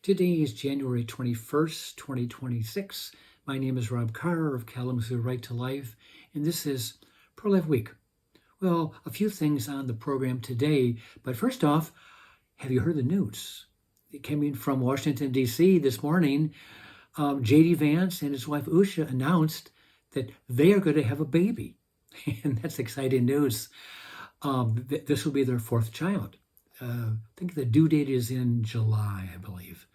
Today is January 21st, 2026. My name is Rob Carr of Kalamazoo Right to Life, and this is Pro-Life Week. Well, a few things on the program today, but first off, have you heard the news? It came in from Washington, D.C. this morning. J.D. Vance and his wife Usha announced that they are going to have a baby, and that's exciting news. This will be their fourth child. I think the due date is in July, I believe.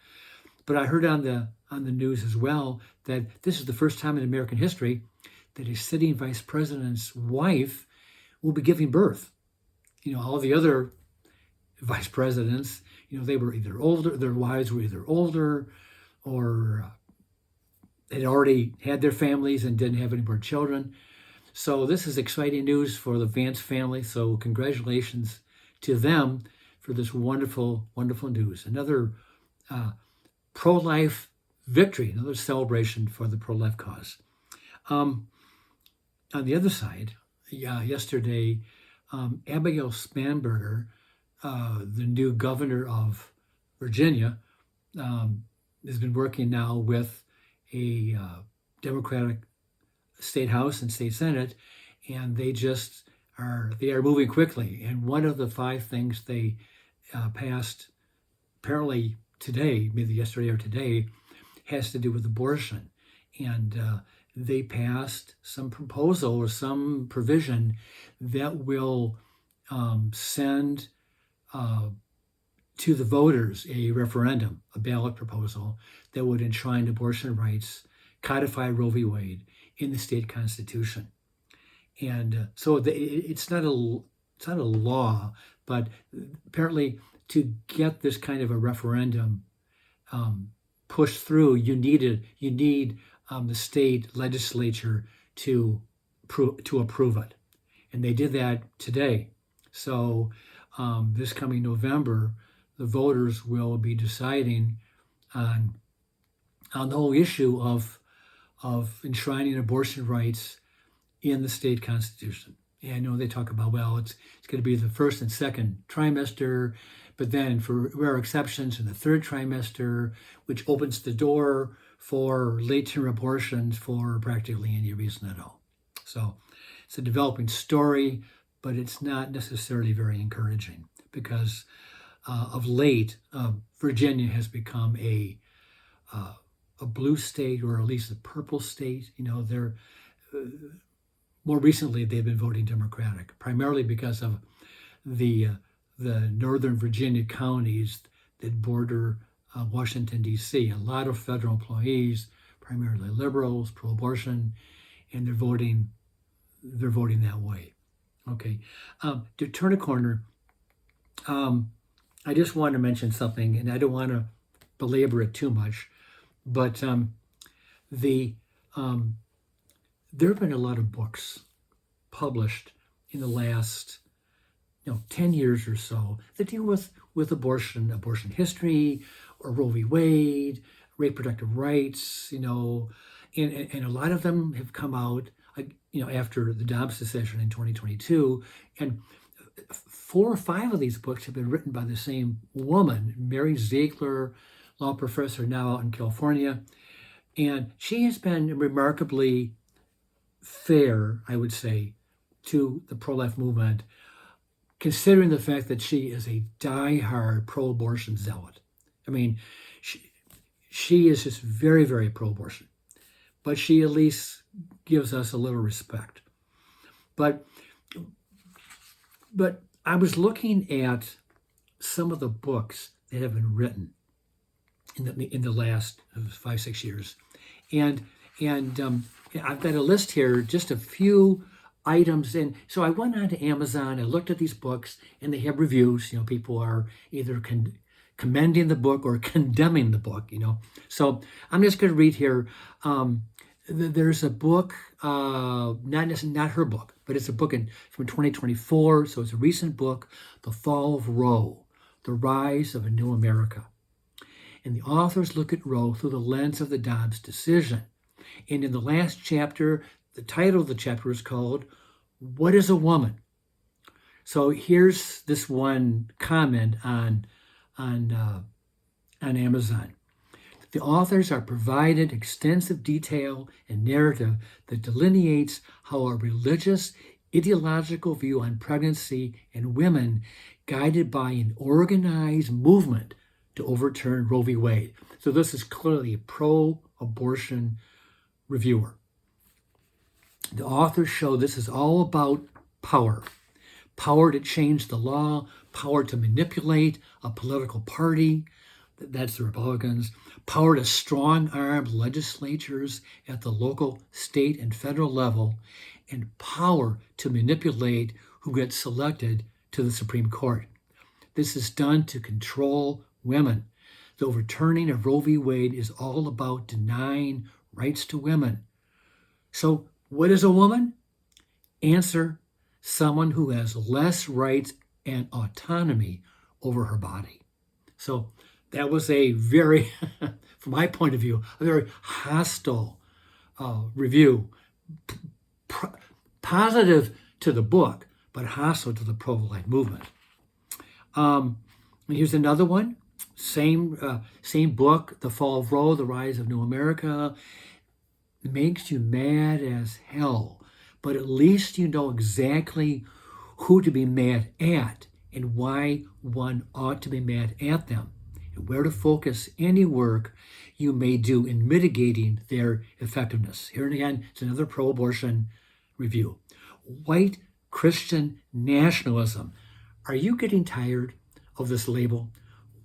But I heard on the news as well that this is the first time in American history that a sitting vice president's wife will be giving birth. All the other vice presidents, they were either older, their wives were either older or had already had their families and didn't have any more children. So this is exciting news for the Vance family. So congratulations to them for this wonderful, wonderful news. Another pro-life victory, another celebration for the pro-life cause. On the other side, yesterday, Abigail Spanberger, the new governor of Virginia, has been working now with a Democratic state house and state senate, and they are moving quickly. And one of the five things they passed, apparently today, maybe yesterday or today, has to do with abortion. And they passed some proposal or some provision that will send to the voters a referendum, a ballot proposal that would enshrine abortion rights, codify Roe v. Wade in the state constitution. And so it's not a law, but apparently to get this kind of a referendum pushed through, you need the state legislature to approve it, and they did that today. So this coming November, the voters will be deciding on the whole issue of enshrining abortion rights in the state constitution. And I know they talk about, it's going to be the first and second trimester, but then for rare exceptions in the third trimester, which opens the door for late-term abortions for practically any reason at all. So it's a developing story, but it's not necessarily very encouraging because of late, Virginia has become a blue state, or at least a purple state. They're more recently they've been voting Democratic, primarily because of the northern Virginia counties that border Washington, D.C. A lot of federal employees, primarily liberals, pro-abortion, and they're voting that way. Okay, to turn a corner, I just want to mention something, and I don't want to belabor it too much, but there have been a lot of books published in the last 10 years or so that deal with abortion history, or Roe v. Wade, reproductive rights, and a lot of them have come out, after the Dobbs decision in 2022. And 4 or 5 of these books have been written by the same woman, Mary Ziegler, law professor now out in California. And she has been remarkably fair, I would say, to the pro-life movement, considering the fact that she is a die-hard pro-abortion zealot. I mean, she is just very, very pro-abortion, but she at least gives us a little respect. But I was looking at some of the books that have been written in the last 5-6 years, and I've got a list here, just a few items. And so I went on to Amazon, I looked at these books, and they have reviews. People are either commending the book or condemning the book, So I'm just going to read here. There's a book, not her book, but it's a book from 2024. So it's a recent book, The Fall of Roe, The Rise of a New America. And the authors look at Roe through the lens of the Dobbs decision. And in the last chapter, the title of the chapter is called, What is a Woman? So here's this one comment on Amazon. The authors are provided extensive detail and narrative that delineates how a religious, ideological view on pregnancy and women, guided by an organized movement to overturn Roe v. Wade. So this is clearly a pro-abortion reviewer. The authors show this is all about power. Power to change the law, power to manipulate a political party, that's the Republicans, power to strong-arm legislatures at the local, state, and federal level, and power to manipulate who gets selected to the Supreme Court. This is done to control women. The overturning of Roe v. Wade is all about denying rights to women. So what is a woman? Answer: someone who has less rights and autonomy over her body. So that was a very, from my point of view, a very hostile review. Positive to the book, but hostile to the pro-life movement. Here's another one. Same book, The Fall of Roe, The Rise of New America. It makes you mad as hell, but at least you know exactly who to be mad at and why one ought to be mad at them, and where to focus any work you may do in mitigating their effectiveness. Here again, it's another pro-abortion review. White Christian nationalism. Are you getting tired of this label?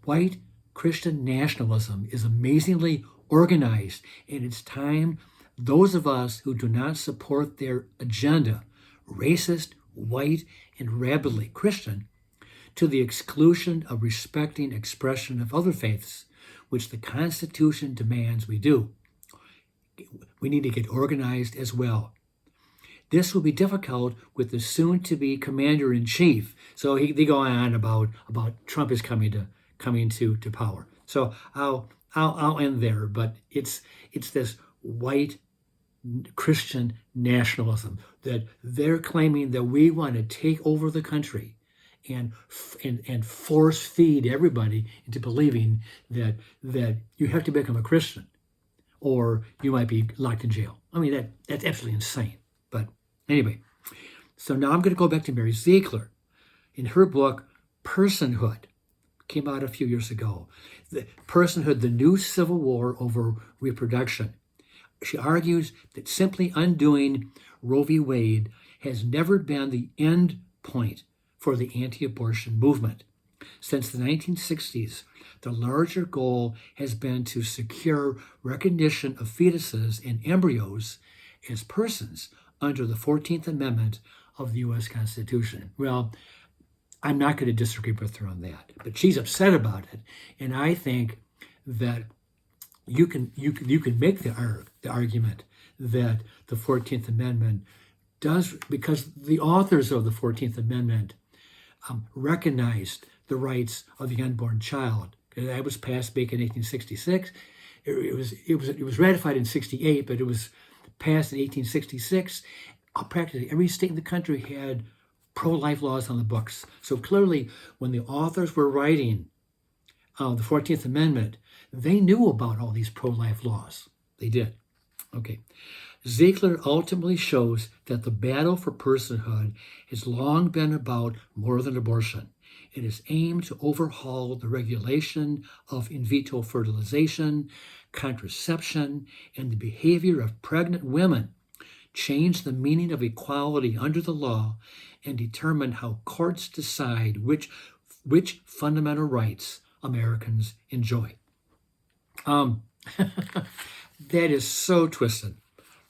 White Christian nationalism is amazingly organized, and it's time those of us who do not support their agenda, racist, white, and rabidly Christian, to the exclusion of respecting expression of other faiths, which the Constitution demands we do. We need to get organized as well. This will be difficult with the soon-to-be commander-in-chief. So they go on about Trump is coming to power. So I'll end there. But it's this white Christian nationalism that they're claiming that we want to take over the country and force feed everybody into believing that you have to become a Christian or you might be locked in jail. I mean, that's absolutely insane. But anyway, so now I'm going to go back to Mary Ziegler. In her book, Personhood, came out a few years ago. The Personhood, the New Civil War Over Reproduction. She argues that simply undoing Roe v. Wade has never been the end point for the anti-abortion movement. Since the 1960s, the larger goal has been to secure recognition of fetuses and embryos as persons under the 14th Amendment of the U.S. Constitution. Well, I'm not going to disagree with her on that, but she's upset about it, and I think that you can make the argument that the 14th Amendment does, because the authors of the 14th Amendment recognized the rights of the unborn child. That was passed back in 1866. It was ratified in 68, but it was passed in 1866. Practically every state in the country had pro-life laws on the books. So clearly, when the authors were writing the 14th Amendment, they knew about all these pro-life laws. They did. Okay. Ziegler ultimately shows that the battle for personhood has long been about more than abortion. It is aimed to overhaul the regulation of in vitro fertilization, contraception, and the behavior of pregnant women, change the meaning of equality under the law, and determine how courts decide which fundamental rights Americans enjoy. That is so twisted,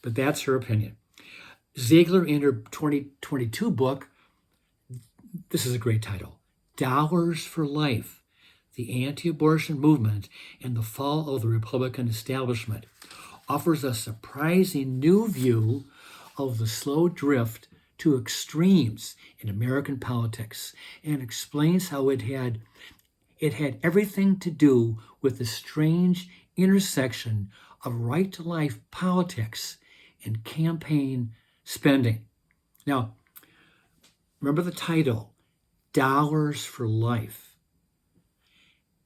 but that's her opinion. Ziegler, in her 2022 book, this is a great title, Dollars for Life, the Anti-Abortion Movement and the Fall of the Republican Establishment, offers a surprising new view of the slow drift to extremes in American politics, and explains how it had everything to do with the strange intersection of right-to-life politics and campaign spending. Now, remember the title, Dollars for Life.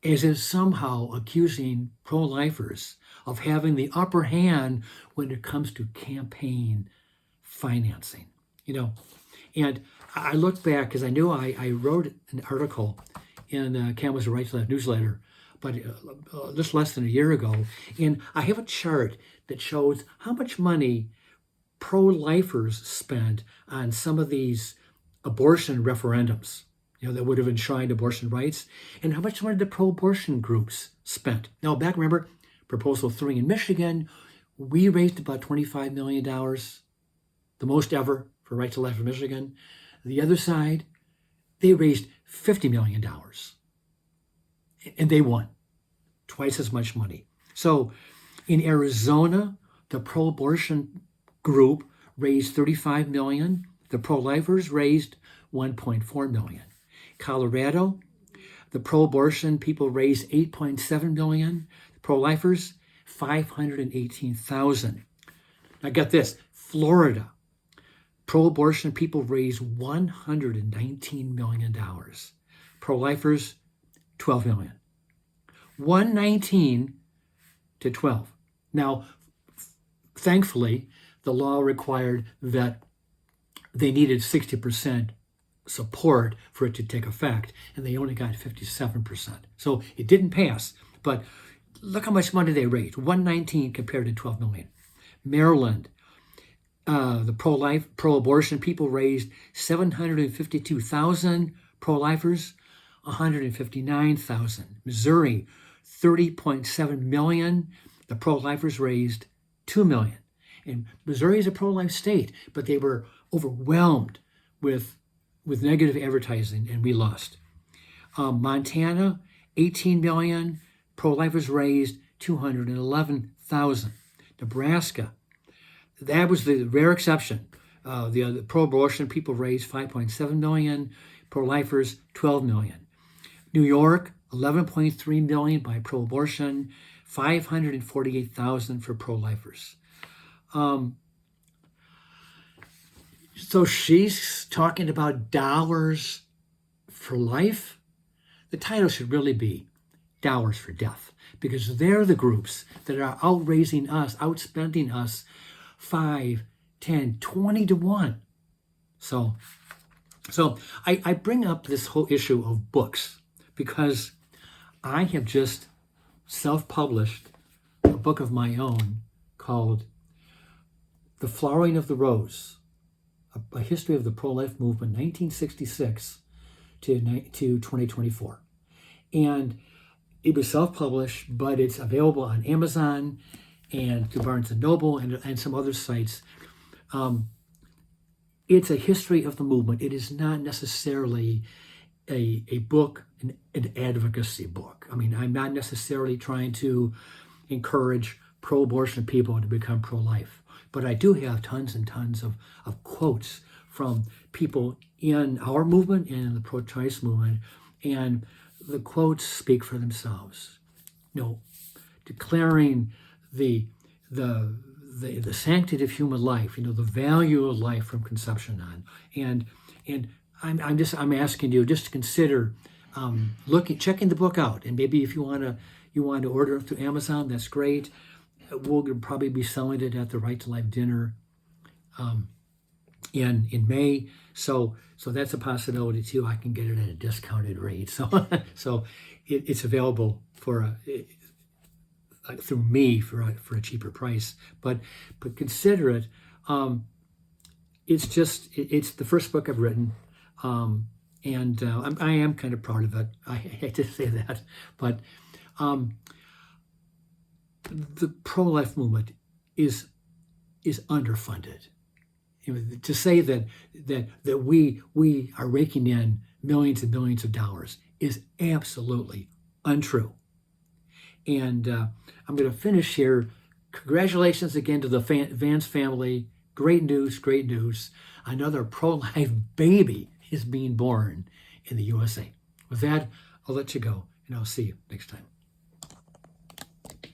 as if somehow accusing pro-lifers of having the upper hand when it comes to campaign financing. And I look back because I knew I wrote an article in Campus Right to Life newsletter, but just less than a year ago, and I have a chart that shows how much money pro-lifers spent on some of these abortion referendums, that would have enshrined abortion rights, and how much money the pro-abortion groups spent. Now, remember, Proposal 3 in Michigan, we raised about $25 million, the most ever for Right to Life in Michigan. The other side, they raised $50 million, and they won twice as much money. So in Arizona, the pro-abortion group raised $35 million. The pro-lifers raised $1.4 million. Colorado, the pro-abortion people raised $8.7 million. The pro-lifers, $518,000. Now get this, Florida, pro-abortion people raised $119 million. Pro-lifers, $12 million. 119 to 12. Now, thankfully, the law required that they needed 60% support for it to take effect, and they only got 57%. So it didn't pass, but look how much money they raised, 119 compared to 12 million. Maryland, the pro-abortion people raised 752,000, pro-lifers 159,000. Missouri, 30.7 million. The pro-lifers raised 2 million. And Missouri is a pro-life state, but they were overwhelmed with negative advertising, and we lost. Montana, 18 million. Pro-lifers raised 211,000. Nebraska, that was the rare exception. The pro-abortion people raised 5.7 million. Pro-lifers, 12 million. New York, 11.3 million by pro-abortion, 548,000 for pro-lifers. So she's talking about dollars for life. The title should really be Dollars for Death, because they're the groups that are outspending us 5, 10, 20 to 1. So I bring up this whole issue of books because I have just self-published a book of my own called The Flowering of the Rose, a history of the pro-life movement, 1966 to 2024. And it was self-published, but it's available on Amazon and through Barnes & Noble and some other sites. It's a history of the movement. It is not necessarily a book, an advocacy book. I mean, I'm not necessarily trying to encourage pro-abortion people to become pro-life, but I do have tons and tons of quotes from people in our movement and in the pro-choice movement, and the quotes speak for themselves. Declaring the sanctity of human life, the value of life from conception on, and I'm asking you just to consider checking the book out, and maybe if you want to order it through Amazon, that's great. We'll probably be selling it at the Right to Life dinner in May, so that's a possibility too. I can get it at a discounted rate, so it's available for through me for a cheaper price. But consider it. It's the first book I've written, and I am kind of proud of it. I hate to say that, but the pro-life movement is underfunded. To say that we are raking in millions and millions of dollars is absolutely untrue. And I'm going to finish here. Congratulations again to the Vance family. Great news, great news. Another pro-life baby is being born in the USA. With that, I'll let you go, and I'll see you next time.